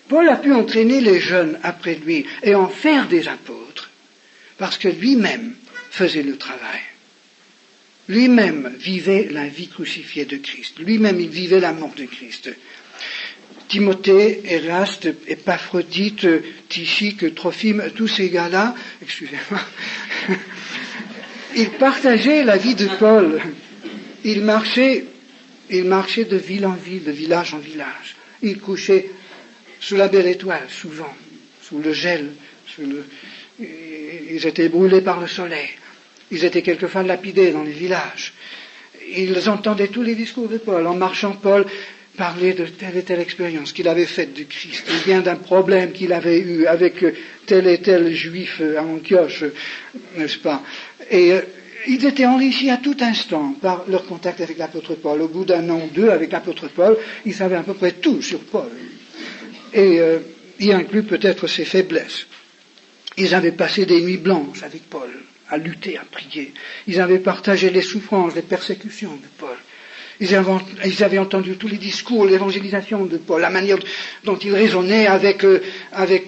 Paul a pu entraîner les jeunes après lui et en faire des apôtres, parce que lui-même faisait le travail. Lui-même vivait la vie crucifiée de Christ. Lui-même, il vivait la mort de Christ. Timothée, Éraste, Épaphrodite, Tychique, Trophime, tous ces gars-là, excusez-moi, ils partageaient la vie de Paul. Ils marchaient de ville en ville, de village en village. Ils couchaient sous la belle étoile, souvent, sous le gel. Ils étaient brûlés par le soleil. Ils étaient quelquefois lapidés dans les villages. Ils entendaient tous les discours de Paul. En marchant, Paul parlait de telle et telle expérience qu'il avait faite de Christ, ou bien d'un problème qu'il avait eu avec tel et tel juif à Antioche, n'est-ce pas? Et ils étaient enrichis à tout instant par leur contact avec l'apôtre Paul. Au bout d'un an ou deux avec l'apôtre Paul, ils savaient à peu près tout sur Paul. Et y inclut peut-être ses faiblesses. Ils avaient passé des nuits blanches avec Paul, à lutter, à prier. Ils avaient partagé les souffrances, les persécutions de Paul. Ils avaient entendu tous les discours, l'évangélisation de Paul, la manière dont il raisonnait avec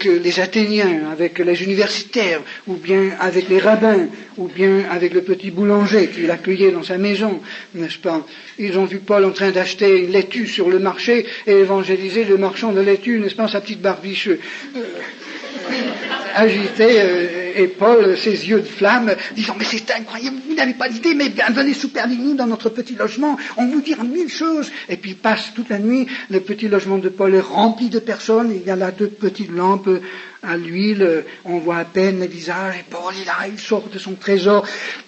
les Athéniens, avec les universitaires, ou bien avec les rabbins, ou bien avec le petit boulanger qu'il accueillait dans sa maison, n'est-ce pas? Ils ont vu Paul en train d'acheter une laitue sur le marché et évangéliser le marchand de laitue, n'est-ce pas, sa petite barbiche agité, et Paul, ses yeux de flamme, disant, mais c'est incroyable, vous n'avez pas d'idée, mais bien, venez souper avec nous dans notre petit logement, on vous dira 1000 choses. Et puis il passe toute la nuit, le petit logement de Paul est rempli de personnes, il y a là 2 petites lampes à l'huile, on voit à peine les visages, et Paul est là, il sort de son trésor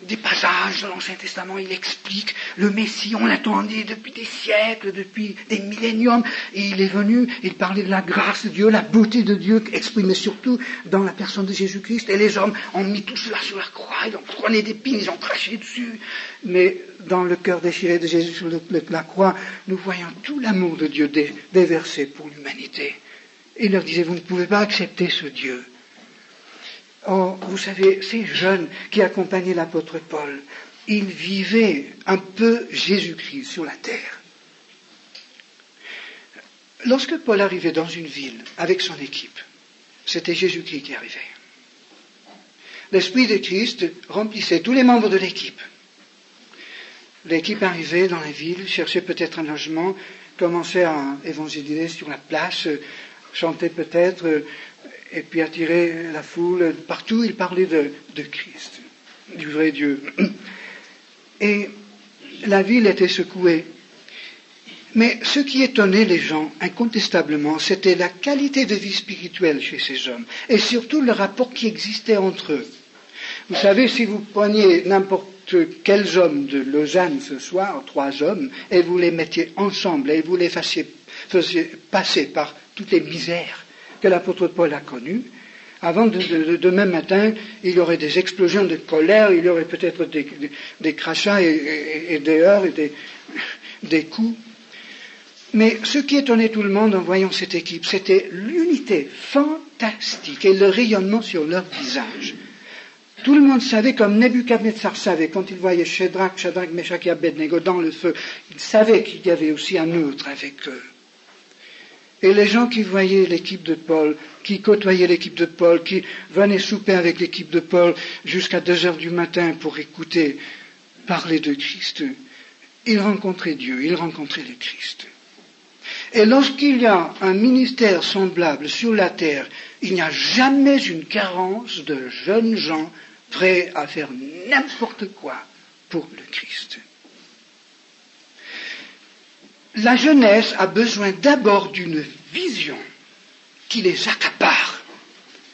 des passages de l'Ancien Testament, il explique le Messie, on l'attendait depuis des siècles, depuis des milléniums, et il est venu, il parlait de la grâce de Dieu, la beauté de Dieu, exprimée surtout dans la personne de Jésus-Christ, et les hommes ont mis tout cela sur la croix, ils ont prenait des pines, ils ont craché dessus, mais dans le cœur déchiré de Jésus sur la croix, nous voyons tout l'amour de Dieu déversé pour l'humanité. Il leur disait, vous ne pouvez pas accepter ce Dieu. Oh, vous savez, ces jeunes qui accompagnaient l'apôtre Paul, ils vivaient un peu Jésus-Christ sur la terre. Lorsque Paul arrivait dans une ville avec son équipe, c'était Jésus-Christ qui arrivait. L'Esprit de Christ remplissait tous les membres de l'équipe. L'équipe arrivait dans la ville, cherchait peut-être un logement, commençait à évangéliser sur la place, chantait peut-être, et puis attirer la foule. Partout, il parlait de Christ, du vrai Dieu. Et la ville était secouée. Mais ce qui étonnait les gens, incontestablement, c'était la qualité de vie spirituelle chez ces hommes, et surtout le rapport qui existait entre eux. Vous savez, si vous preniez n'importe quels hommes de Lausanne ce soir, 3 hommes, et vous les mettiez ensemble, et vous les faisiez passer par toutes les misères que l'apôtre Paul a connues, avant demain matin, il y aurait des explosions de colère, il y aurait peut-être des crachats et des heurts et des coups. Mais ce qui étonnait tout le monde en voyant cette équipe, c'était l'unité fantastique et le rayonnement sur leur visage. Tout le monde savait, comme Nebuchadnezzar savait, quand il voyait Shadrach, Meshach et Abednego dans le feu, il savait qu'il y avait aussi un autre avec eux. Et les gens qui voyaient l'équipe de Paul, qui côtoyaient l'équipe de Paul, qui venaient souper avec l'équipe de Paul jusqu'à 2 heures du matin pour écouter parler de Christ, ils rencontraient Dieu, ils rencontraient le Christ. Et lorsqu'il y a un ministère semblable sur la terre, il n'y a jamais une carence de jeunes gens prêts à faire n'importe quoi pour le Christ. La jeunesse a besoin d'abord d'une vision qui les accapare,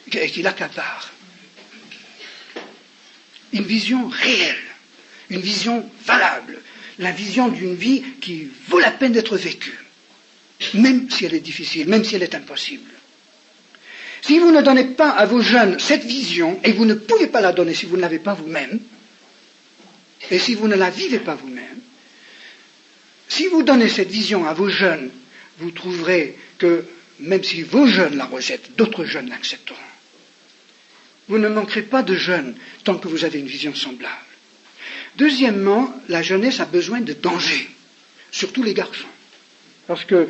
qui l'accapare. Une vision réelle, une vision valable, la vision d'une vie qui vaut la peine d'être vécue, même si elle est difficile, même si elle est impossible. Si vous ne donnez pas à vos jeunes cette vision, et vous ne pouvez pas la donner si vous ne l'avez pas vous-même, et si vous ne la vivez pas vous-même, si vous donnez cette vision à vos jeunes, vous trouverez que même si vos jeunes la rejettent, d'autres jeunes l'accepteront. Vous ne manquerez pas de jeunes tant que vous avez une vision semblable. Deuxièmement, la jeunesse a besoin de danger, surtout les garçons. Parce que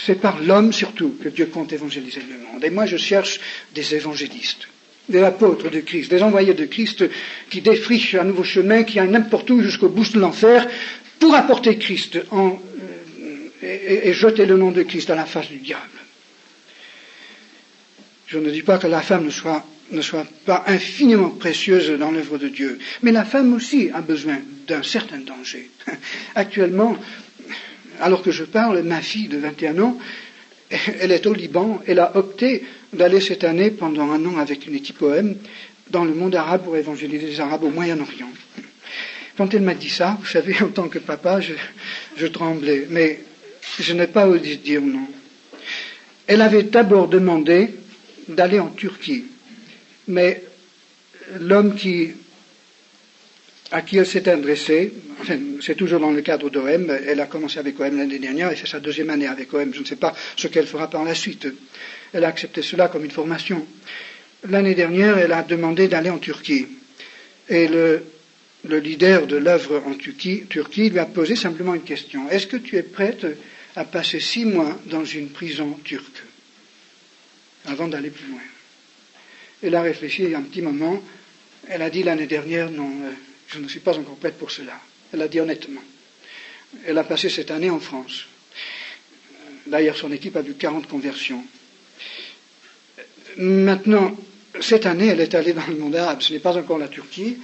c'est par l'homme surtout que Dieu compte évangéliser le monde. Et moi, je cherche des évangélistes, des apôtres de Christ, des envoyés de Christ qui défrichent un nouveau chemin, qui aillent n'importe où jusqu'au bout de l'enfer pour apporter Christ et jeter le nom de Christ à la face du diable. Je ne dis pas que la femme ne soit pas infiniment précieuse dans l'œuvre de Dieu, mais la femme aussi a besoin d'un certain danger. Actuellement, alors que je parle, ma fille de 21 ans, elle est au Liban, elle a opté d'aller cette année pendant un an avec une équipe OM dans le monde arabe pour évangéliser les Arabes au Moyen-Orient. Quand elle m'a dit ça, vous savez, en tant que papa, je tremblais, mais je n'ai pas osé dire non. Elle avait d'abord demandé d'aller en Turquie, mais l'homme à qui elle s'est adressée, enfin, c'est toujours dans le cadre d'OM, elle a commencé avec OM l'année dernière, et fait sa deuxième année avec OM, je ne sais pas ce qu'elle fera par la suite. Elle a accepté cela comme une formation. L'année dernière, elle a demandé d'aller en Turquie, et le leader de l'œuvre en Turquie lui a posé simplement une question. Est-ce que tu es prête à passer 6 mois dans une prison turque avant d'aller plus loin? Elle a réfléchi un petit moment. Elle a dit l'année dernière, non, je ne suis pas encore prête pour cela. Elle a dit honnêtement. Elle a passé cette année en France. D'ailleurs, son équipe a vu 40 conversions. Maintenant, cette année, elle est allée dans le monde arabe. Ce n'est pas encore la Turquie.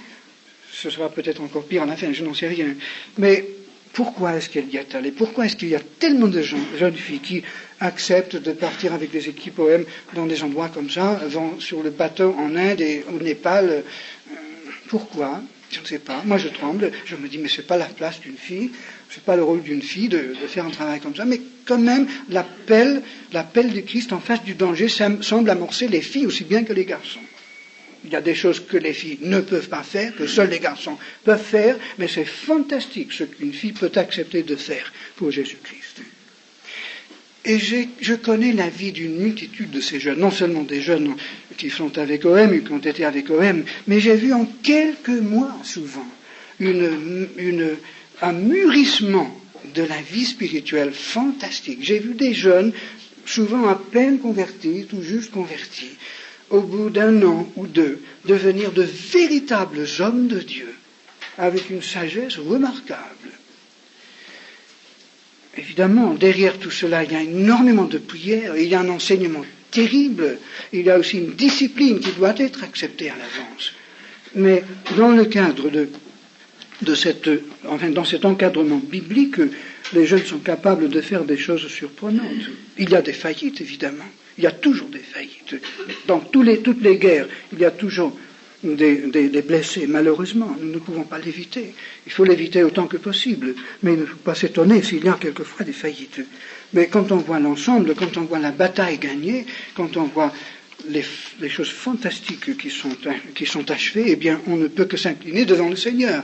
Ce sera peut-être encore pire à la fin, je n'en sais rien. Mais pourquoi est-ce qu'elle y est allée? Pourquoi est-ce qu'il y a tellement de jeunes filles qui acceptent de partir avec des équipes OM dans des endroits comme ça, vont sur le bateau en Inde et au Népal? Pourquoi? Je ne sais pas. Moi, je tremble. Je me dis, mais c'est pas la place d'une fille, c'est pas le rôle d'une fille de faire un travail comme ça. Mais quand même, l'appel du Christ en face du danger semble amorcer les filles aussi bien que les garçons. Il y a des choses que les filles ne peuvent pas faire, que seuls les garçons peuvent faire, mais c'est fantastique ce qu'une fille peut accepter de faire pour Jésus-Christ. Et je connais la vie d'une multitude de ces jeunes, non seulement des jeunes qui sont avec OM, qui ont été avec OM, mais j'ai vu en quelques mois souvent un mûrissement de la vie spirituelle fantastique. J'ai vu des jeunes, souvent à peine convertis, tout juste convertis, au bout d'1 an ou 2, devenir de véritables hommes de Dieu, avec une sagesse remarquable. Évidemment, derrière tout cela, il y a énormément de prières, il y a un enseignement terrible, il y a aussi une discipline qui doit être acceptée à l'avance. Mais dans le cadre dans cet encadrement biblique, les jeunes sont capables de faire des choses surprenantes. Il y a des faillites, évidemment. Il y a toujours des faillites. Dans toutes les guerres, il y a toujours des blessés. Malheureusement, nous ne pouvons pas l'éviter. Il faut l'éviter autant que possible. Mais il ne faut pas s'étonner s'il y a quelquefois des faillites. Mais quand on voit l'ensemble, quand on voit la bataille gagnée, quand on voit les choses fantastiques qui sont achevées, eh bien, on ne peut que s'incliner devant le Seigneur.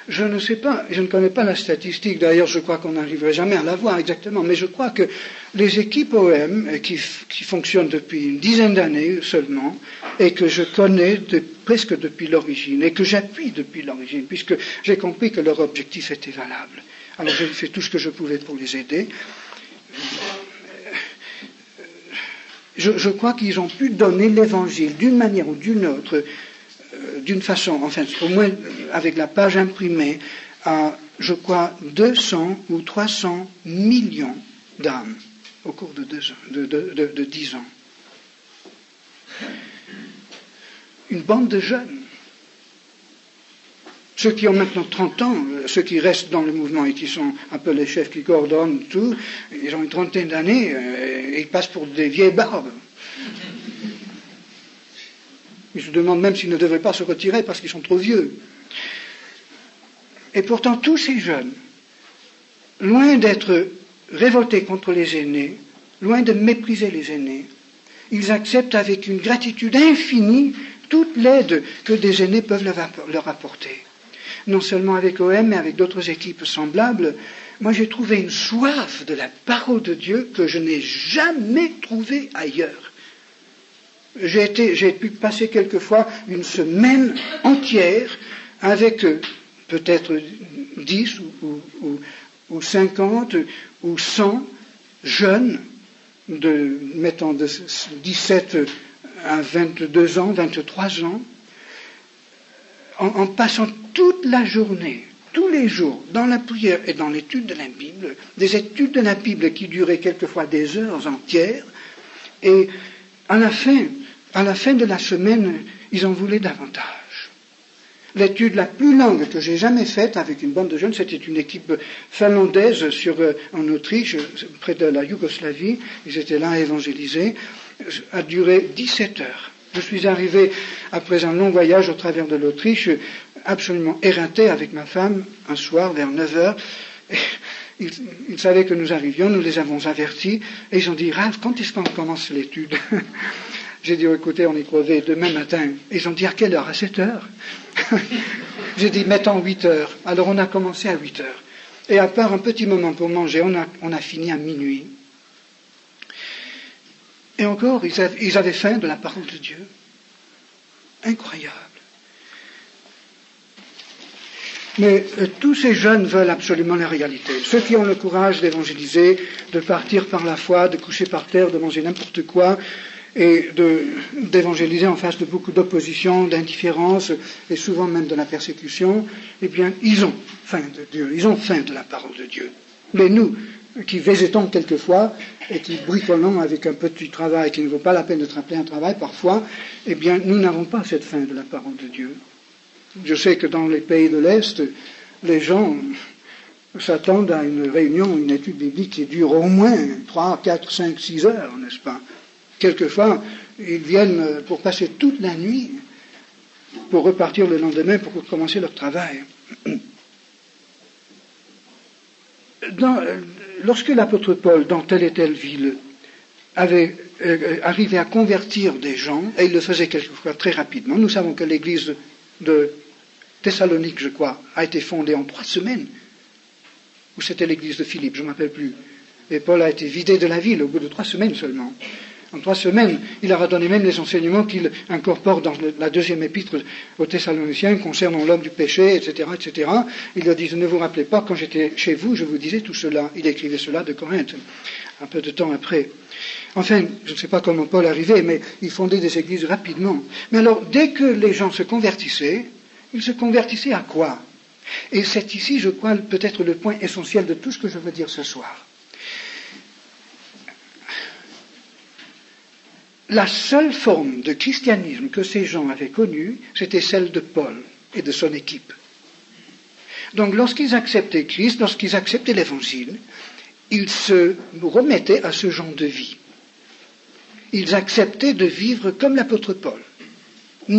Je ne sais pas, je ne connais pas la statistique, d'ailleurs je crois qu'on n'arriverait jamais à la voir exactement, mais je crois que les équipes OM qui fonctionnent depuis une dizaine d'années seulement, et que je connais presque depuis l'origine, et que j'appuie depuis l'origine, puisque j'ai compris que leur objectif était valable. Alors j'ai fait tout ce que je pouvais pour les aider. Je crois qu'ils ont pu donner l'évangile d'une manière ou d'une autre, d'une façon, enfin au moins avec la page imprimée, à, je crois, 200 ou 300 millions d'âmes au cours de 10 ans. Une bande de jeunes. Ceux qui ont maintenant 30 ans, ceux qui restent dans le mouvement et qui sont un peu les chefs qui coordonnent tout, ils ont une trentaine d'années et ils passent pour des vieilles barbes. Ils se demandent même s'ils ne devraient pas se retirer parce qu'ils sont trop vieux. Et pourtant, tous ces jeunes, loin d'être révoltés contre les aînés, loin de mépriser les aînés, ils acceptent avec une gratitude infinie toute l'aide que des aînés peuvent leur apporter. Non seulement avec OM, mais avec d'autres équipes semblables. Moi, j'ai trouvé une soif de la parole de Dieu que je n'ai jamais trouvée ailleurs. J'ai pu passer quelquefois une semaine entière avec peut-être 10 ou 50 ou 100 jeunes mettons de 17 à 22 ans, 23 ans, en passant toute la journée, tous les jours, dans la prière et dans l'étude de la Bible, des études de la Bible qui duraient quelquefois des heures entières, et à la fin de la semaine, ils en voulaient davantage. L'étude la plus longue que j'ai jamais faite avec une bande de jeunes, c'était une équipe finlandaise en Autriche, près de la Yougoslavie. Ils étaient là à évangéliser. A duré 17 heures. Je suis arrivé, après un long voyage au travers de l'Autriche, absolument éreinté avec ma femme, un soir vers 9 heures. Ils savaient que nous arrivions, nous les avons avertis, et ils ont dit, Ralph, quand est-ce qu'on commence l'étude? J'ai dit, écoutez, on est crevé demain matin. Ils ont dit, à quelle heure? À 7 heures? J'ai dit, mettons 8 heures. Alors on a commencé à 8 heures. Et à part un petit moment pour manger, on a fini à minuit. Et encore, ils avaient faim de la parole de Dieu. Incroyable. Mais tous ces jeunes veulent absolument la réalité. Ceux qui ont le courage d'évangéliser, de partir par la foi, de coucher par terre, de manger n'importe quoi, et d'évangéliser en face de beaucoup d'opposition, d'indifférence, et souvent même de la persécution, eh bien, ils ont faim de Dieu, ils ont faim de la parole de Dieu. Mais nous, qui végétons quelquefois, et qui bricolons avec un petit travail qui ne vaut pas la peine d'être appelé un travail parfois, eh bien, nous n'avons pas cette faim de la parole de Dieu. Je sais que dans les pays de l'Est, les gens s'attendent à une réunion, une étude biblique qui dure au moins 3, 4, 5, 6 heures, n'est-ce pas? Quelquefois, ils viennent pour passer toute la nuit, pour repartir le lendemain, pour commencer leur travail. Lorsque l'apôtre Paul, dans telle et telle ville, avait arrivé à convertir des gens, et il le faisait quelquefois très rapidement, nous savons que l'église de Thessalonique, je crois, a été fondée en 3 semaines, ou c'était l'église de Philippe, je ne me rappelle plus. Et Paul a été vidé de la ville au bout de 3 semaines seulement. En 3 semaines, il leur a donné même les enseignements qu'il incorpore dans la 2e épître aux Thessaloniciens concernant l'homme du péché, etc., etc. Il leur dit, ne vous rappelez pas, quand j'étais chez vous, je vous disais tout cela. Il écrivait cela de Corinthe, un peu de temps après. Enfin, je ne sais pas comment Paul arrivait, mais il fondait des églises rapidement. Mais alors, dès que les gens se convertissaient, ils se convertissaient à quoi? Et c'est ici, je crois, peut-être le point essentiel de tout ce que je veux dire ce soir. La seule forme de christianisme que ces gens avaient connue, c'était celle de Paul et de son équipe. Donc lorsqu'ils acceptaient Christ, lorsqu'ils acceptaient l'Évangile, ils se remettaient à ce genre de vie. Ils acceptaient de vivre comme l'apôtre Paul.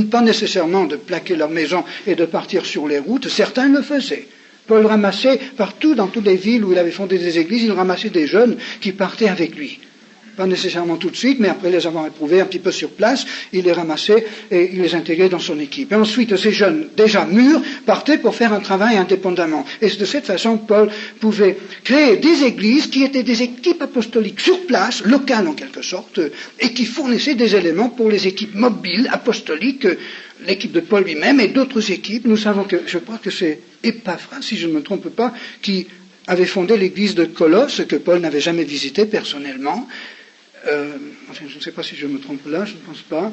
Pas nécessairement de plaquer leur maison et de partir sur les routes, certains le faisaient. Paul ramassait partout, dans toutes les villes où il avait fondé des églises, il ramassait des jeunes qui partaient avec lui. Pas nécessairement tout de suite, mais après les avoir éprouvés un petit peu sur place, il les ramassait et il les intégrait dans son équipe. Et ensuite, ces jeunes, déjà mûrs, partaient pour faire un travail indépendamment. Et de cette façon, Paul pouvait créer des églises qui étaient des équipes apostoliques sur place, locales en quelque sorte, et qui fournissaient des éléments pour les équipes mobiles, apostoliques, l'équipe de Paul lui-même et d'autres équipes. Nous savons que, je crois que c'est Épaphras, si je ne me trompe pas, qui avait fondé l'église de Colosse, que Paul n'avait jamais visitée personnellement. Enfin, je ne sais pas si je me trompe là, je ne pense pas.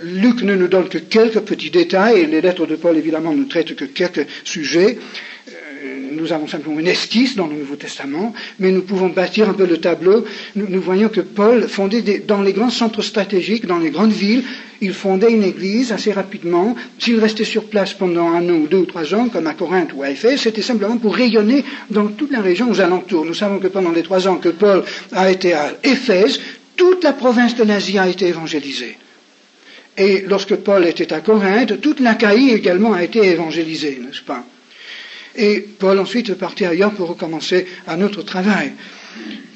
Luc ne nous donne que quelques petits détails, et les lettres de Paul, évidemment, ne traitent que quelques sujets. Nous avons simplement une esquisse dans le Nouveau Testament, mais nous pouvons bâtir un peu le tableau. Nous voyons que Paul fondait dans les grands centres stratégiques, dans les grandes villes, il fondait une église assez rapidement. S'il restait sur place pendant 1 an ou 2 ou 3 ans, comme à Corinthe ou à Éphèse, c'était simplement pour rayonner dans toute la région aux alentours. Nous savons que pendant les 3 ans que Paul a été à Éphèse, toute la province de l'Asie a été évangélisée. Et lorsque Paul était à Corinthe, toute l'Achaïe également a été évangélisée, n'est-ce pas? Et Paul ensuite partait ailleurs pour recommencer un autre travail.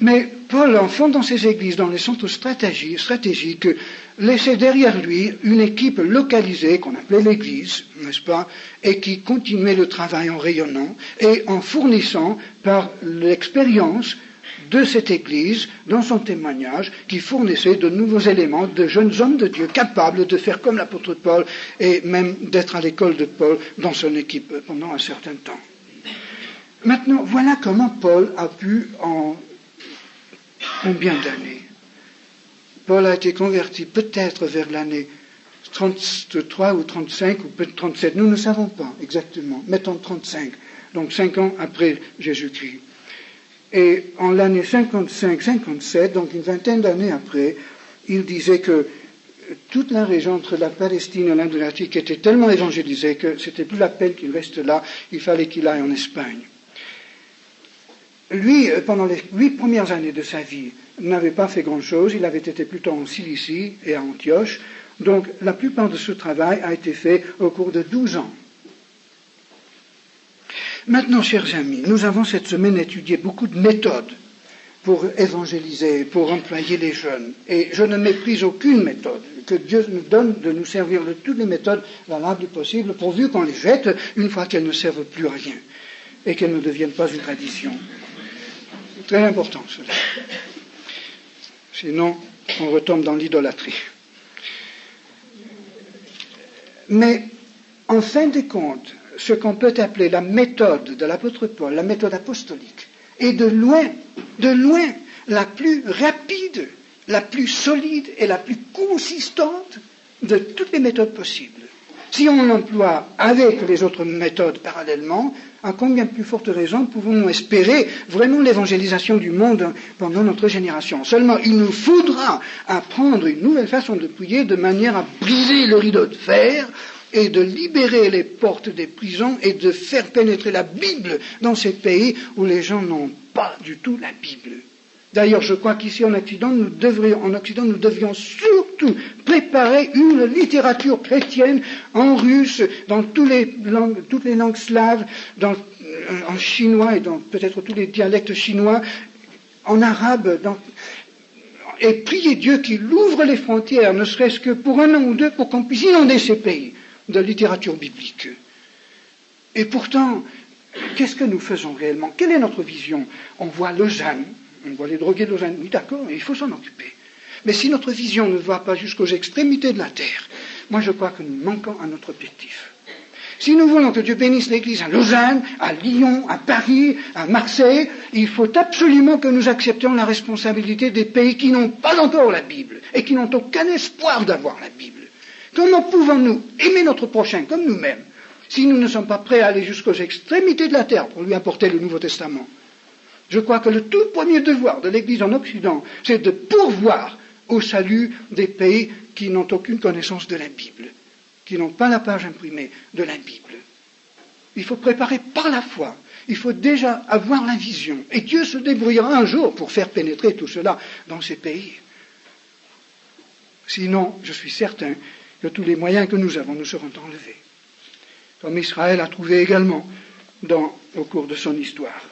Mais Paul, en fondant ses églises dans les centres stratégiques, laissait derrière lui une équipe localisée qu'on appelait l'église, n'est-ce pas, et qui continuait le travail en rayonnant et en fournissant par l'expérience de cette église, dans son témoignage, qui fournissait de nouveaux éléments, de jeunes hommes de Dieu capables de faire comme l'apôtre Paul et même d'être à l'école de Paul dans son équipe pendant un certain temps. Maintenant, voilà comment Paul a pu, en combien d'années? Paul a été converti peut-être vers l'année 33 ou 35 ou peut-être 37, nous ne savons pas exactement, mettons 35, donc 5 ans après Jésus-Christ. Et en l'année 55-57, donc une vingtaine d'années après, il disait que toute la région entre la Palestine et l'Adriatique était tellement évangélisée que c'était plus la peine qu'il reste là, il fallait qu'il aille en Espagne. Lui, pendant les 8 premières années de sa vie, n'avait pas fait grand-chose, il avait été plutôt en Cilicie et à Antioche, donc la plupart de ce travail a été fait au cours de 12 ans. Maintenant, chers amis, nous avons cette semaine étudié beaucoup de méthodes pour évangéliser, pour employer les jeunes. Et je ne méprise aucune méthode. Que Dieu nous donne de nous servir de toutes les méthodes valables possibles, pourvu qu'on les jette une fois qu'elles ne servent plus à rien et qu'elles ne deviennent pas une tradition. C'est très important, cela. Sinon, on retombe dans l'idolâtrie. Mais, en fin de compte, ce qu'on peut appeler la méthode de l'apôtre Paul, la méthode apostolique, est de loin, la plus rapide, la plus solide et la plus consistante de toutes les méthodes possibles. Si on l'emploie avec les autres méthodes parallèlement, à combien plus forte raison pouvons-nous espérer vraiment l'évangélisation du monde pendant notre génération? Seulement, il nous faudra apprendre une nouvelle façon de prier de manière à briser le rideau de fer et de libérer les portes des prisons et de faire pénétrer la Bible dans ces pays où les gens n'ont pas du tout la Bible. D'ailleurs, je crois qu'ici en Occident, nous devrions surtout préparer une littérature chrétienne en russe, dans toutes les langues slaves, en chinois et dans peut-être tous les dialectes chinois, en arabe, et prier Dieu qu'il ouvre les frontières, ne serait-ce que pour 1 an ou 2, pour qu'on puisse inonder ces pays de littérature biblique. Et pourtant, qu'est-ce que nous faisons réellement? Quelle est notre vision? On voit Lausanne. On voit les drogués de Lausanne, oui d'accord, il faut s'en occuper. Mais si notre vision ne va pas jusqu'aux extrémités de la terre, moi je crois que nous manquons à notre objectif. Si nous voulons que Dieu bénisse l'Église à Lausanne, à Lyon, à Paris, à Marseille, il faut absolument que nous acceptions la responsabilité des pays qui n'ont pas encore la Bible et qui n'ont aucun espoir d'avoir la Bible. Comment pouvons-nous aimer notre prochain comme nous-mêmes si nous ne sommes pas prêts à aller jusqu'aux extrémités de la terre pour lui apporter le Nouveau Testament? Je crois que le tout premier devoir de l'Église en Occident, c'est de pourvoir au salut des pays qui n'ont aucune connaissance de la Bible, qui n'ont pas la page imprimée de la Bible. Il faut préparer par la foi. Il faut déjà avoir la vision. Et Dieu se débrouillera un jour pour faire pénétrer tout cela dans ces pays. Sinon, je suis certain que tous les moyens que nous avons nous seront enlevés. Comme Israël a trouvé également au cours de son histoire.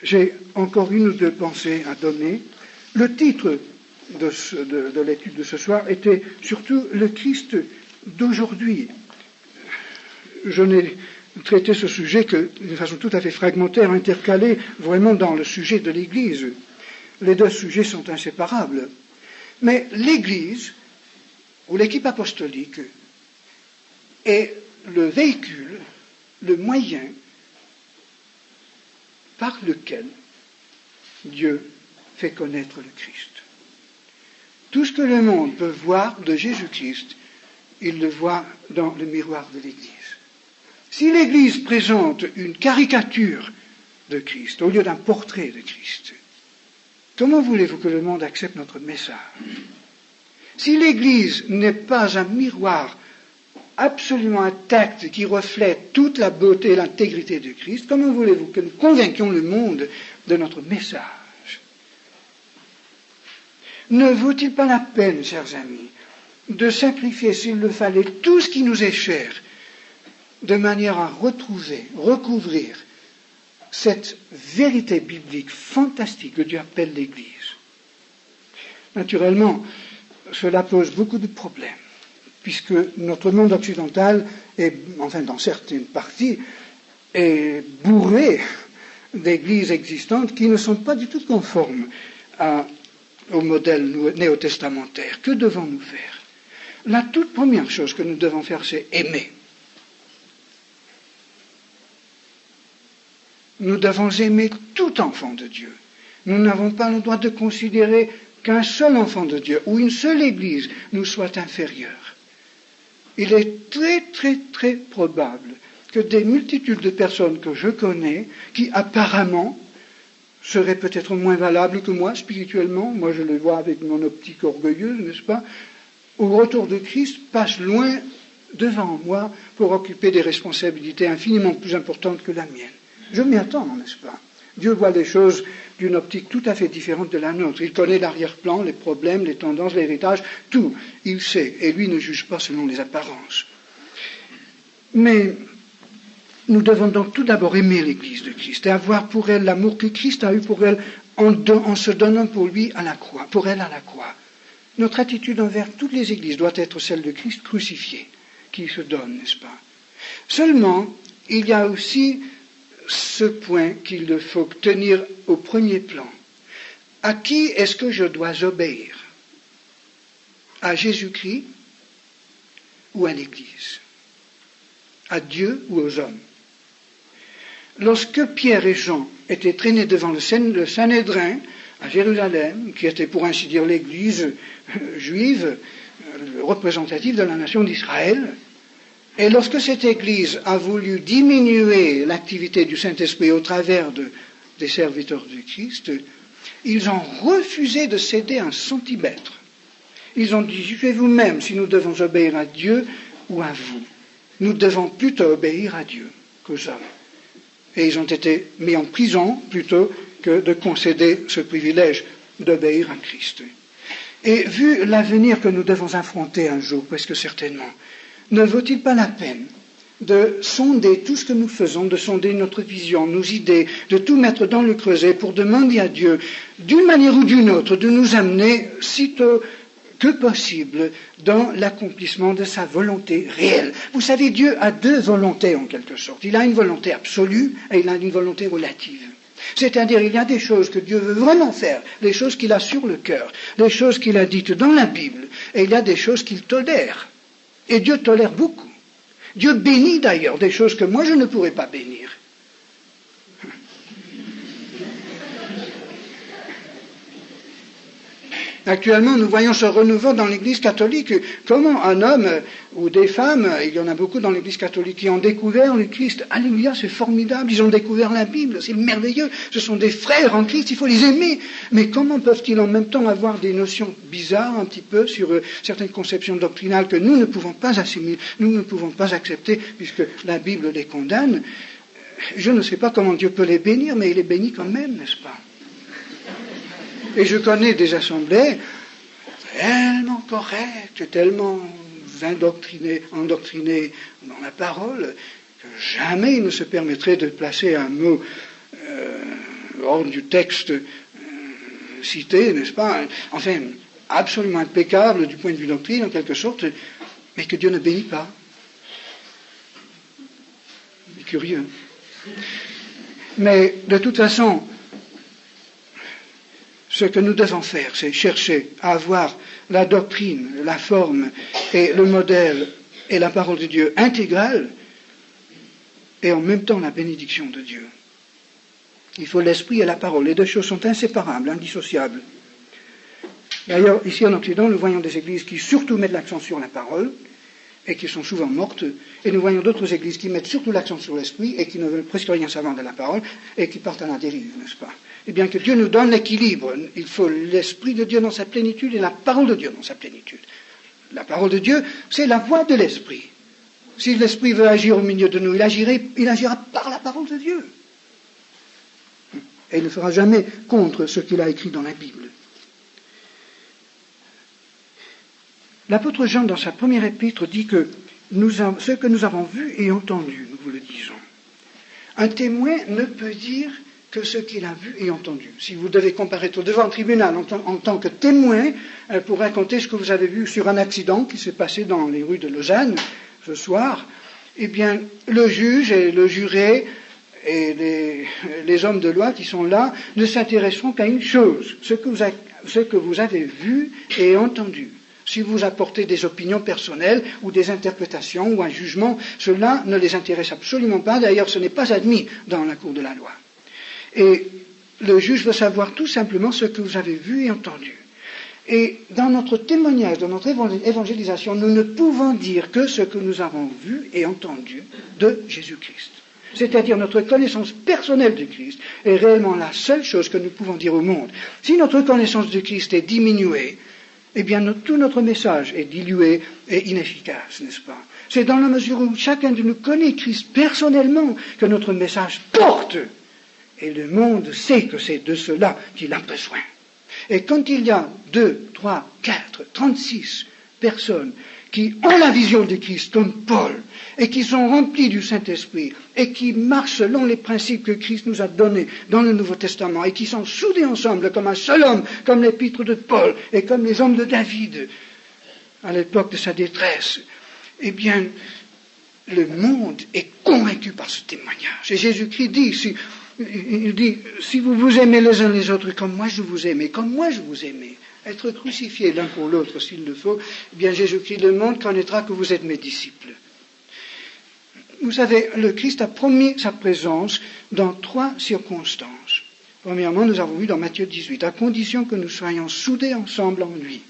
J'ai encore une ou deux pensées à donner. Le titre de l'étude de ce soir était surtout le Christ d'aujourd'hui. Je n'ai traité ce sujet que d'une façon tout à fait fragmentaire, intercalée vraiment dans le sujet de l'Église. Les deux sujets sont inséparables. Mais l'Église, ou l'équipe apostolique, est le véhicule, le moyen par lequel Dieu fait connaître le Christ. Tout ce que le monde peut voir de Jésus-Christ, il le voit dans le miroir de l'Église. Si l'Église présente une caricature de Christ au lieu d'un portrait de Christ, comment voulez-vous que le monde accepte notre message? Si l'Église n'est pas un miroir absolument intact qui reflète toute la beauté et l'intégrité de Christ, comment voulez-vous que nous convainquions le monde de notre message? Ne vaut-il pas la peine, chers amis, de sacrifier, s'il le fallait, tout ce qui nous est cher, de manière à recouvrir cette vérité biblique fantastique que Dieu appelle l'Église? Naturellement, cela pose beaucoup de problèmes, puisque notre monde occidental, enfin dans certaines parties, est bourré d'églises existantes qui ne sont pas du tout conformes au modèle néo-testamentaire. Que devons-nous faire? La toute première chose que nous devons faire, c'est aimer. nous devons aimer tout enfant de Dieu. Nous n'avons pas le droit de considérer qu'un seul enfant de Dieu ou une seule Église nous soit inférieure. Il est très, très, très probable que des multitudes de personnes que je connais, qui apparemment seraient peut-être moins valables que moi spirituellement, moi je les vois avec mon optique orgueilleuse, n'est-ce pas, au retour de Christ, passent loin devant moi pour occuper des responsabilités infiniment plus importantes que la mienne. Je m'y attends, n'est-ce pas? Dieu voit les choses d'une optique tout à fait différente de la nôtre. Il connaît l'arrière-plan, les problèmes, les tendances, l'héritage, tout. Il sait, et lui ne juge pas selon les apparences. Mais nous devons donc tout d'abord aimer l'Église de Christ et avoir pour elle l'amour que Christ a eu pour elle en se donnant pour lui à la croix, pour elle à la croix. Notre attitude envers toutes les églises doit être celle de Christ crucifié, qui se donne, n'est-ce pas? Seulement, il y a aussi ce point qu'il faut tenir au premier plan. À qui est-ce que je dois obéir? À Jésus-Christ ou à l'Église? À Dieu ou aux hommes? Lorsque Pierre et Jean étaient traînés devant le Sanhédrin à Jérusalem, qui était pour ainsi dire l'Église juive représentative de la nation d'Israël, et lorsque cette Église a voulu diminuer l'activité du Saint-Esprit au travers des serviteurs du Christ, ils ont refusé de céder un centimètre. Ils ont dit, jugez vous-même si nous devons obéir à Dieu ou à vous. Nous devons plutôt obéir à Dieu qu'aux hommes. Et ils ont été mis en prison plutôt que de concéder ce privilège d'obéir à Christ. Et vu l'avenir que nous devons affronter un jour, presque certainement, ne vaut-il pas la peine de sonder tout ce que nous faisons, de sonder notre vision, nos idées, de tout mettre dans le creuset pour demander à Dieu, d'une manière ou d'une autre, de nous amener sitôt que possible dans l'accomplissement de sa volonté réelle. Vous savez, Dieu a deux volontés en quelque sorte. Il a une volonté absolue et il a une volonté relative. C'est-à-dire, il y a des choses que Dieu veut vraiment faire, des choses qu'il a sur le cœur, des choses qu'il a dites dans la Bible, et il y a des choses qu'il tolère. Et Dieu tolère beaucoup. Dieu bénit d'ailleurs des choses que moi je ne pourrais pas bénir. Actuellement, nous voyons ce renouveau dans l'Église catholique. Comment un homme ou des femmes, il y en a beaucoup dans l'Église catholique, qui ont découvert le Christ. Alléluia, c'est formidable, ils ont découvert la Bible, c'est merveilleux. Ce sont des frères en Christ, il faut les aimer. Mais comment peuvent-ils en même temps avoir des notions bizarres un petit peu sur certaines conceptions doctrinales que nous ne pouvons pas assimiler, nous ne pouvons pas accepter, puisque la Bible les condamne? Je ne sais pas comment Dieu peut les bénir, mais il les bénit quand même, n'est-ce pas? Et je connais des assemblées tellement correctes, tellement endoctrinées dans la parole, que jamais il ne se permettrait de placer un mot hors du texte cité, n'est-ce pas? Enfin, absolument impeccable du point de vue doctrine, en quelque sorte, mais que Dieu ne bénit pas. C'est curieux. Mais de toute façon, ce que nous devons faire, c'est chercher à avoir la doctrine, la forme et le modèle et la parole de Dieu intégrale et en même temps la bénédiction de Dieu. Il faut l'esprit et la parole. Les deux choses sont inséparables, indissociables. D'ailleurs, ici en Occident, nous voyons des églises qui surtout mettent l'accent sur la parole et qui sont souvent mortes, et nous voyons d'autres églises qui mettent surtout l'accent sur l'esprit et qui ne veulent presque rien savoir de la parole et qui partent à la dérive, n'est-ce pas? Eh bien, que Dieu nous donne l'équilibre. Il faut l'Esprit de Dieu dans sa plénitude et la parole de Dieu dans sa plénitude. La parole de Dieu, c'est la voix de l'Esprit. Si l'Esprit veut agir au milieu de nous, il agira par la parole de Dieu. Et il ne fera jamais contre ce qu'il a écrit dans la Bible. L'apôtre Jean, dans sa première épître, dit que ce que nous avons vu et entendu, nous vous le disons. Un témoin ne peut dire que ce qu'il a vu et entendu. Si vous devez comparaître devant un tribunal en tant que témoin pour raconter ce que vous avez vu sur un accident qui s'est passé dans les rues de Lausanne ce soir, eh bien, le juge et le juré et les hommes de loi qui sont là ne s'intéresseront qu'à une chose, ce que vous avez vu et entendu. Si vous apportez des opinions personnelles ou des interprétations ou un jugement, cela ne les intéresse absolument pas. D'ailleurs, ce n'est pas admis dans la cour de la loi. Et le juge veut savoir tout simplement ce que vous avez vu et entendu. Et dans notre témoignage, dans notre évangélisation, nous ne pouvons dire que ce que nous avons vu et entendu de Jésus-Christ. C'est-à-dire notre connaissance personnelle de Christ est réellement la seule chose que nous pouvons dire au monde. Si notre connaissance de Christ est diminuée, eh bien tout notre message est dilué et inefficace, n'est-ce pas? C'est dans la mesure où chacun de nous connaît Christ personnellement que notre message porte. Et le monde sait que c'est de cela qu'il a besoin. Et quand il y a 2, 3, 4, 36 personnes qui ont la vision de Christ comme Paul, et qui sont remplies du Saint-Esprit, et qui marchent selon les principes que Christ nous a donnés dans le Nouveau Testament, et qui sont soudés ensemble comme un seul homme, comme l'épître de Paul, et comme les hommes de David, à l'époque de sa détresse, eh bien, le monde est convaincu par ce témoignage. Et Jésus-Christ dit, il dit, si vous vous aimez les uns les autres comme moi je vous aimais, comme moi je vous aimais, être crucifiés l'un pour l'autre s'il le faut, eh bien Jésus-Christ, le monde connaîtra que vous êtes mes disciples. Vous savez, le Christ a promis sa présence dans 3 circonstances. Premièrement, nous avons vu dans Matthieu 18, à condition que nous soyons soudés ensemble en lui,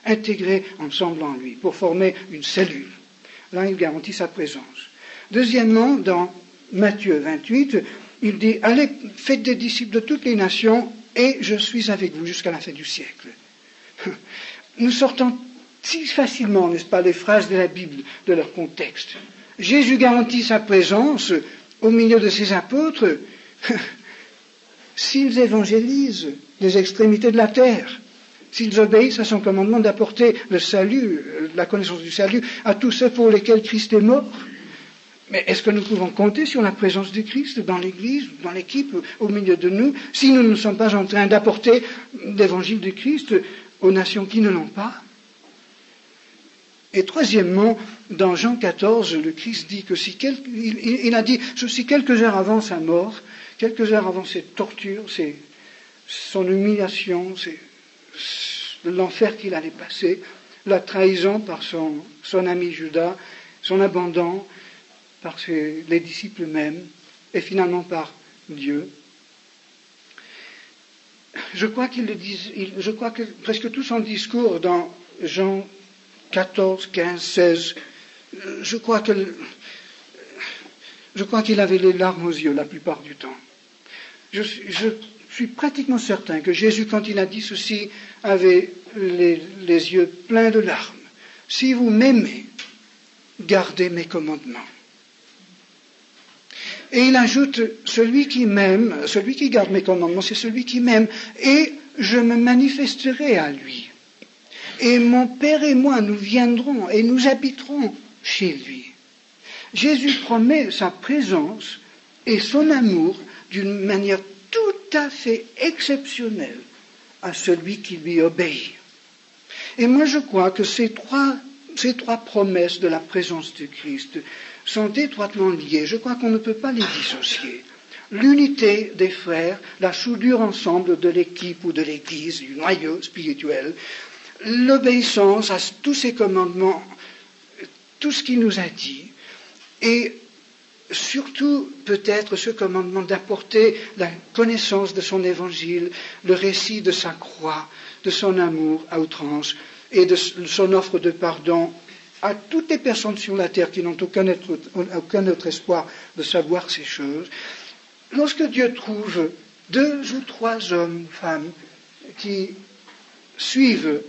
intégrés ensemble en lui, pour former une cellule. Là, il garantit sa présence. Deuxièmement, dans Matthieu 28, il dit, allez, faites des disciples de toutes les nations, et je suis avec vous jusqu'à la fin du siècle. Nous sortons si facilement, n'est-ce pas, les phrases de la Bible de leur contexte. Jésus garantit sa présence au milieu de ses apôtres s'ils évangélisent les extrémités de la terre, s'ils obéissent à son commandement d'apporter le salut, la connaissance du salut, à tous ceux pour lesquels Christ est mort. Mais est-ce que nous pouvons compter sur la présence de Christ dans l'Église, dans l'équipe, au milieu de nous, si nous ne sommes pas en train d'apporter l'évangile de Christ aux nations qui ne l'ont pas? Et troisièmement, dans Jean 14, le Christ dit que il a dit ceci quelques heures avant sa mort, quelques heures avant ses tortures, son humiliation, l'enfer qu'il allait passer, la trahison par son ami Judas, son abandon par les disciples eux-mêmes, et finalement par Dieu. Je crois que presque tout son discours dans Jean 14, 15, 16, je crois qu'il avait les larmes aux yeux la plupart du temps. Je suis pratiquement certain que Jésus, quand il a dit ceci, avait les yeux pleins de larmes. Si vous m'aimez, gardez mes commandements. Et il ajoute, celui qui m'aime, celui qui garde mes commandements, c'est celui qui m'aime, et je me manifesterai à lui. Et mon Père et moi, nous viendrons et nous habiterons chez lui. Jésus promet sa présence et son amour d'une manière tout à fait exceptionnelle à celui qui lui obéit. Et moi, je crois que ces trois promesses de la présence de Christ sont étroitement liées. Je crois qu'on ne peut pas les dissocier. L'unité des frères, la soudure ensemble de l'équipe ou de l'Église, du noyau spirituel, l'obéissance à tous ses commandements, tout ce qu'il nous a dit, et surtout peut-être ce commandement d'apporter la connaissance de son évangile, le récit de sa croix, de son amour à outrance et de son offre de pardon à toutes les personnes sur la terre qui n'ont aucun autre espoir de savoir ces choses. Lorsque Dieu trouve 2 ou 3 hommes ou femmes qui suivent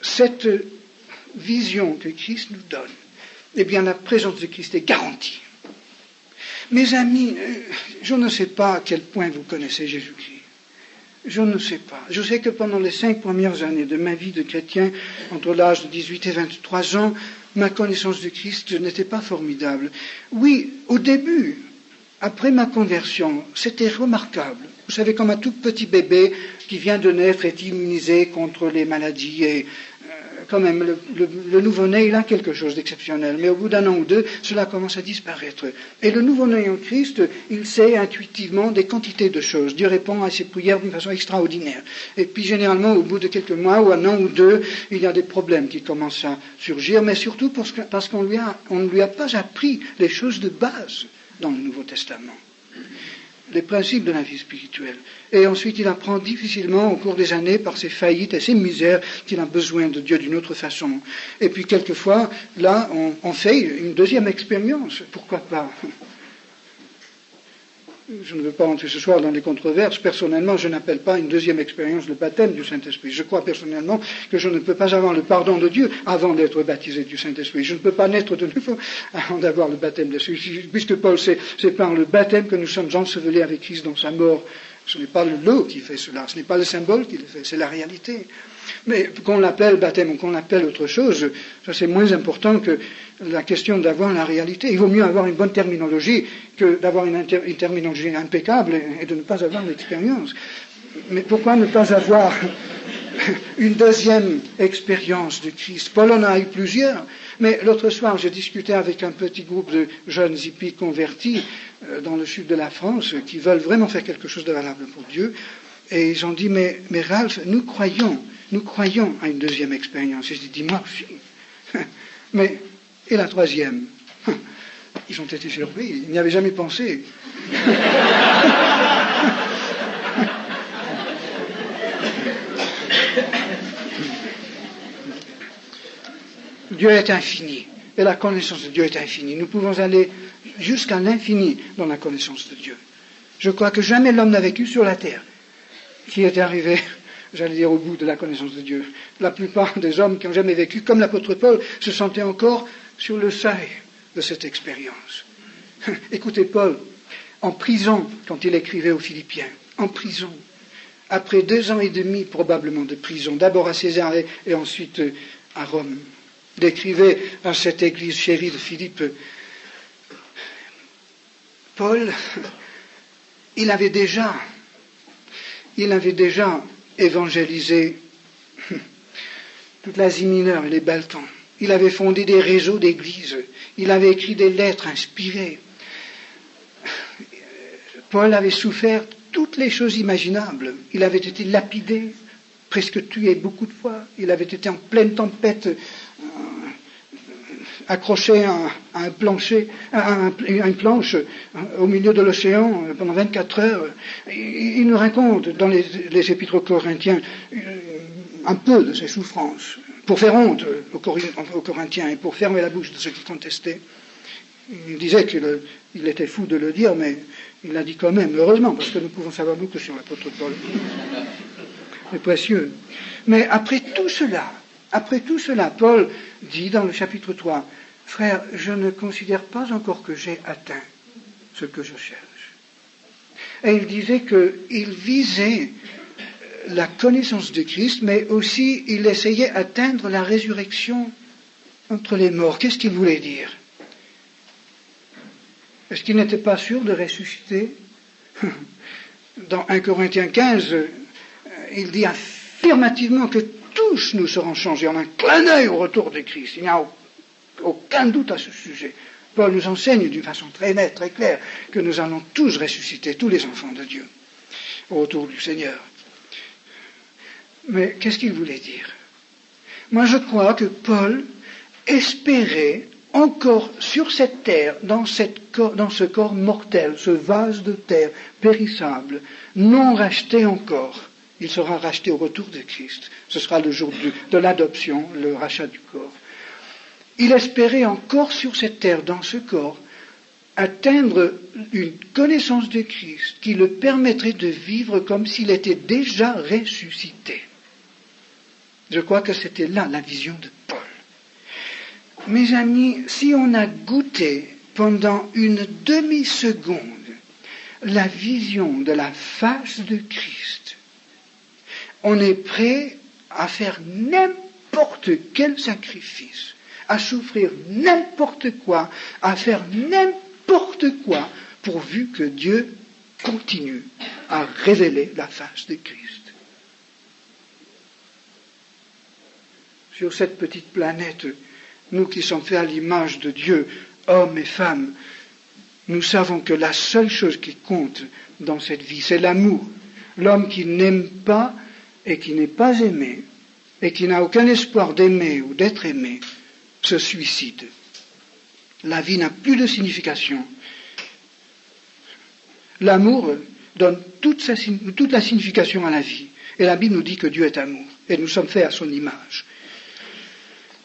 cette vision que Christ nous donne, eh bien la présence de Christ est garantie. Mes amis, je ne sais pas à quel point vous connaissez Jésus-Christ. Je ne sais pas. Je sais que pendant les 5 premières années de ma vie de chrétien, entre l'âge de 18 et 23 ans, ma connaissance de Christ n'était pas formidable. Oui, au début, après ma conversion, c'était remarquable. Vous savez, comme un tout petit bébé qui vient de naître est immunisé contre les maladies et quand même, le nouveau-né, il a quelque chose d'exceptionnel. Mais au bout d'1 an ou 2, cela commence à disparaître. Et le nouveau-né en Christ, il sait intuitivement des quantités de choses. Dieu répond à ses prières d'une façon extraordinaire. Et puis, généralement, au bout de quelques mois ou 1 an ou 2, il y a des problèmes qui commencent à surgir, mais surtout parce qu'on ne lui a pas appris les choses de base dans le Nouveau Testament. les principes de la vie spirituelle. Et ensuite, il apprend difficilement au cours des années, par ses faillites et ses misères, qu'il a besoin de Dieu d'une autre façon. Et puis, quelquefois, là, on fait une deuxième expérience. Pourquoi pas? Je ne veux pas entrer ce soir dans les controverses. Personnellement, je n'appelle pas une deuxième expérience le baptême du Saint-Esprit. Je crois personnellement que je ne peux pas avoir le pardon de Dieu avant d'être baptisé du Saint-Esprit. Je ne peux pas naître de nouveau avant d'avoir le baptême de Saint-Esprit. Puisque Paul, c'est par le baptême que nous sommes ensevelis avec Christ dans sa mort. Ce n'est pas le lot qui fait cela, ce n'est pas le symbole qui le fait, c'est la réalité. Mais qu'on l'appelle baptême ou qu'on l'appelle autre chose, ça c'est moins important que la question d'avoir la réalité. Il vaut mieux avoir une bonne terminologie que d'avoir une terminologie impeccable et de ne pas avoir l'expérience. Mais pourquoi ne pas avoir une deuxième expérience de Christ? Paul en a eu plusieurs, mais l'autre soir j'ai discuté avec un petit groupe de jeunes hippies convertis dans le sud de la France qui veulent vraiment faire quelque chose de valable pour Dieu, et ils ont dit mais Ralph, nous croyons à une deuxième expérience. Et je dis moi aussi. Mais et la troisième? Ils ont été surpris, ils n'y avaient jamais pensé. Dieu est infini, et la connaissance de Dieu est infinie. Nous pouvons aller jusqu'à l'infini dans la connaissance de Dieu. Je crois que jamais l'homme n'a vécu sur la terre qui est arrivé, j'allais dire, au bout de la connaissance de Dieu. La plupart des hommes qui n'ont jamais vécu, comme l'apôtre Paul, se sentaient encore sur le seuil de cette expérience. Écoutez Paul, en prison, quand il écrivait aux Philippiens, en prison, après 2 ans et demi probablement de prison, d'abord à Césarée et ensuite à Rome, il écrivait à cette église chérie de Philippe. Paul, il avait déjà évangélisé toute l'Asie mineure et les Balkans. Il avait fondé des réseaux d'églises. Il avait écrit des lettres inspirées. Paul avait souffert toutes les choses imaginables. Il avait été lapidé, presque tué beaucoup de fois. Il avait été en pleine tempête, accroché à un plancher, à une planche au milieu de l'océan pendant 24 heures. Il nous raconte dans les épîtres aux Corinthiens un peu de ses souffrances, pour faire honte aux Corinthiens et pour fermer la bouche de ceux qui contestaient. Il disait qu'il était fou de le dire, mais il l'a dit quand même, heureusement, parce que nous pouvons savoir beaucoup sur l'apôtre Paul. C'est précieux. Mais après tout cela, Paul dit dans le chapitre 3, « Frère, je ne considère pas encore que j'ai atteint ce que je cherche. » Et il disait qu'il visait la connaissance de Christ, mais aussi il essayait d'atteindre la résurrection entre les morts. Qu'est-ce qu'il voulait dire? Est-ce qu'il n'était pas sûr de ressusciter? Dans 1 Corinthiens 15, il dit affirmativement que tous nous serons changés en un clin d'œil au retour de Christ. Il n'y a aucun doute à ce sujet. Paul nous enseigne d'une façon très nette, très claire, que nous allons tous ressusciter, tous les enfants de Dieu, au retour du Seigneur. Mais qu'est-ce qu'il voulait dire? Moi, je crois que Paul espérait encore sur cette terre, dans ce corps mortel, ce vase de terre périssable, non racheté encore. Il sera racheté au retour de Christ. Ce sera le jour de l'adoption, le rachat du corps. Il espérait encore sur cette terre, dans ce corps, atteindre une connaissance de Christ qui le permettrait de vivre comme s'il était déjà ressuscité. Je crois que c'était là la vision de Paul. Mes amis, si on a goûté pendant une demi-seconde la vision de la face de Christ, on est prêt à faire n'importe quel sacrifice, à souffrir n'importe quoi, à faire n'importe quoi, pourvu que Dieu continue à révéler la face de Christ. Sur cette petite planète, nous qui sommes faits à l'image de Dieu, hommes et femmes, nous savons que la seule chose qui compte dans cette vie, c'est l'amour. L'homme qui n'aime pas et qui n'est pas aimé, et qui n'a aucun espoir d'aimer ou d'être aimé, se suicide. La vie n'a plus de signification. L'amour donne toute la signification à la vie. Et la Bible nous dit que Dieu est amour. Et nous sommes faits à son image.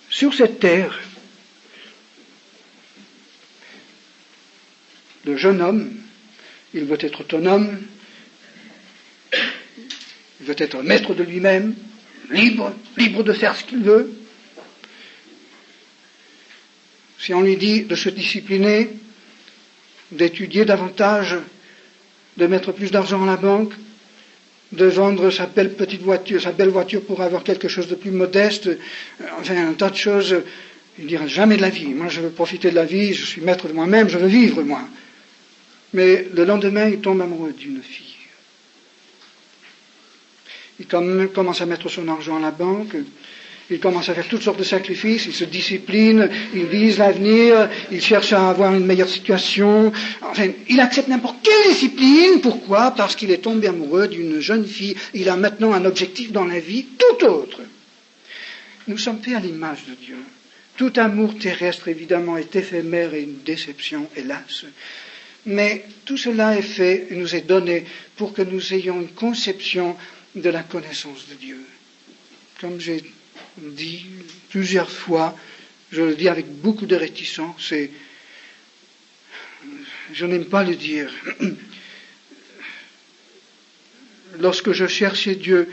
Sur cette terre, le jeune homme, il veut être autonome, il veut être maître de lui-même, libre de faire ce qu'il veut. Si on lui dit de se discipliner, d'étudier davantage, de mettre plus d'argent à la banque, de vendre sa belle voiture pour avoir quelque chose de plus modeste, enfin un tas de choses, il ne dira jamais de la vie. Moi je veux profiter de la vie, je suis maître de moi-même, je veux vivre moi. Mais le lendemain il tombe amoureux d'une fille. Il commence à mettre son argent à la banque, il commence à faire toutes sortes de sacrifices, il se discipline, il vise l'avenir, il cherche à avoir une meilleure situation. Enfin, il accepte n'importe quelle discipline. Pourquoi ? Parce qu'il est tombé amoureux d'une jeune fille. Il a maintenant un objectif dans la vie tout autre. Nous sommes faits à l'image de Dieu. Tout amour terrestre, évidemment, est éphémère et une déception, hélas. Mais tout cela est fait et nous est donné pour que nous ayons une conception de la connaissance de Dieu. Comme j'ai dit plusieurs fois, je le dis avec beaucoup de réticence, et je n'aime pas le dire. Lorsque je cherchais Dieu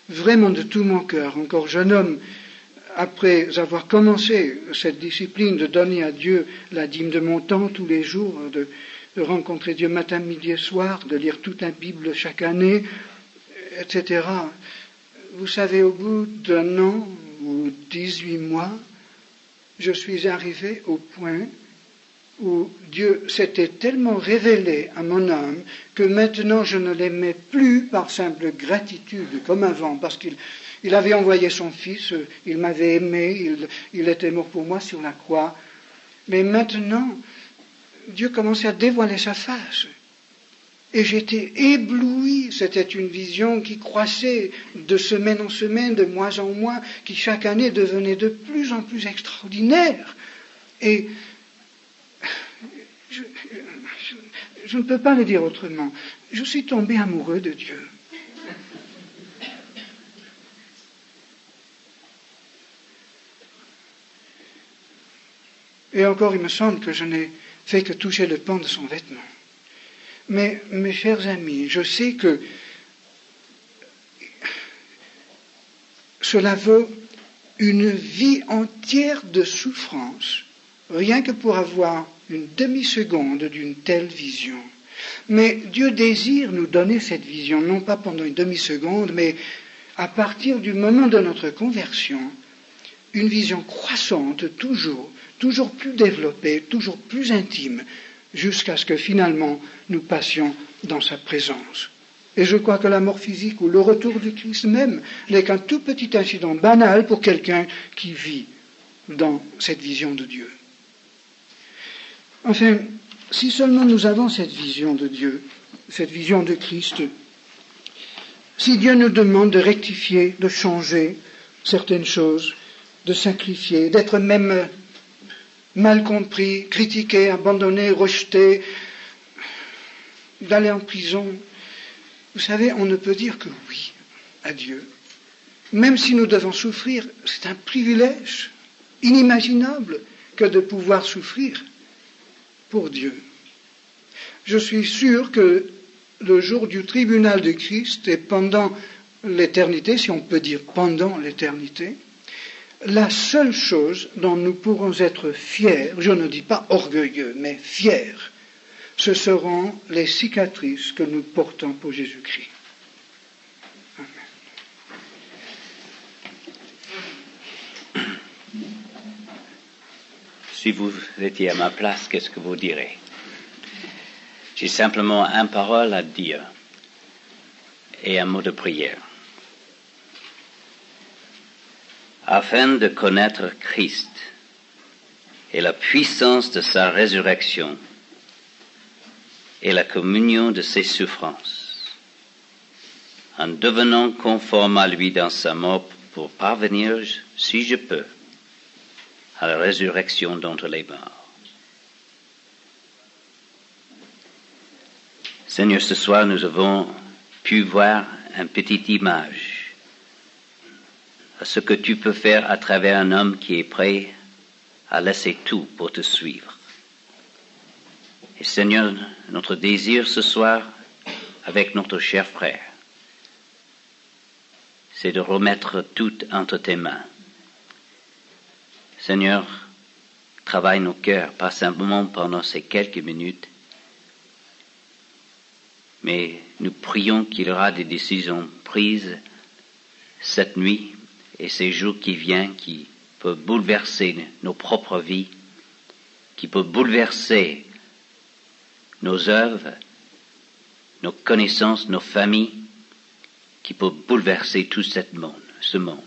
vraiment de tout mon cœur, encore jeune homme, après avoir commencé cette discipline de donner à Dieu la dîme de mon temps tous les jours, de rencontrer Dieu matin, midi et soir, de lire toute la Bible chaque année, etc. Vous savez, au bout d'un an ou 18 mois, je suis arrivé au point où Dieu s'était tellement révélé à mon âme que maintenant je ne l'aimais plus par simple gratitude comme avant, parce qu'il avait envoyé son Fils, il m'avait aimé, il était mort pour moi sur la croix. Mais maintenant, Dieu commençait à dévoiler sa face. Et j'étais ébloui, c'était une vision qui croissait de semaine en semaine, de mois en mois, qui chaque année devenait de plus en plus extraordinaire. Et je ne peux pas le dire autrement, je suis tombé amoureux de Dieu. Et encore, il me semble que je n'ai fait que toucher le pan de son vêtement. Mais, mes chers amis, je sais que cela vaut une vie entière de souffrance, rien que pour avoir une demi-seconde d'une telle vision. Mais Dieu désire nous donner cette vision, non pas pendant une demi-seconde, mais à partir du moment de notre conversion, une vision croissante, toujours plus développée, toujours plus intime, jusqu'à ce que finalement nous passions dans sa présence. Et je crois que la mort physique ou le retour du Christ même n'est qu'un tout petit incident banal pour quelqu'un qui vit dans cette vision de Dieu. Enfin, si seulement nous avons cette vision de Dieu, cette vision de Christ, si Dieu nous demande de rectifier, de changer certaines choses, de sacrifier, d'être même mal compris, critiqué, abandonné, rejeté, d'aller en prison. Vous savez, on ne peut dire que oui à Dieu. Même si nous devons souffrir, c'est un privilège inimaginable que de pouvoir souffrir pour Dieu. Je suis sûr que le jour du tribunal de Christ et pendant l'éternité, si on peut dire pendant l'éternité, la seule chose dont nous pourrons être fiers, je ne dis pas orgueilleux, mais fiers, ce seront les cicatrices que nous portons pour Jésus-Christ. Amen. Si vous étiez à ma place, qu'est-ce que vous direz? J'ai simplement une parole à dire et un mot de prière. Afin de connaître Christ et la puissance de sa résurrection et la communion de ses souffrances, en devenant conforme à lui dans sa mort pour parvenir, si je peux, à la résurrection d'entre les morts. Seigneur, ce soir, nous avons pu voir une petite image à ce que tu peux faire à travers un homme qui est prêt à laisser tout pour te suivre. Et Seigneur, notre désir ce soir, avec notre cher frère, c'est de remettre tout entre tes mains. Seigneur, travaille nos cœurs, pas simplement pendant ces quelques minutes, mais nous prions qu'il y aura des décisions prises cette nuit et ces jours qui viennent qui peuvent bouleverser nos propres vies, qui peuvent bouleverser nos œuvres, nos connaissances, nos familles, qui peuvent bouleverser tout ce monde.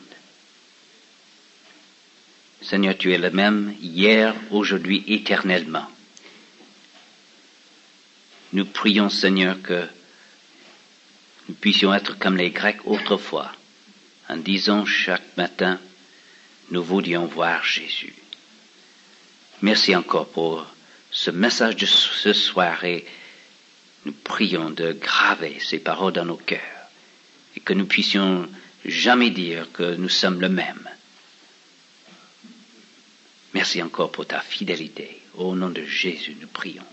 Seigneur, tu es le même hier, aujourd'hui, éternellement. Nous prions, Seigneur, que nous puissions être comme les Grecs autrefois, en disant chaque matin, nous voulions voir Jésus. Merci encore pour ce message de ce soir et nous prions de graver ces paroles dans nos cœurs et que nous puissions jamais dire que nous sommes le même. Merci encore pour ta fidélité. Au nom de Jésus, nous prions.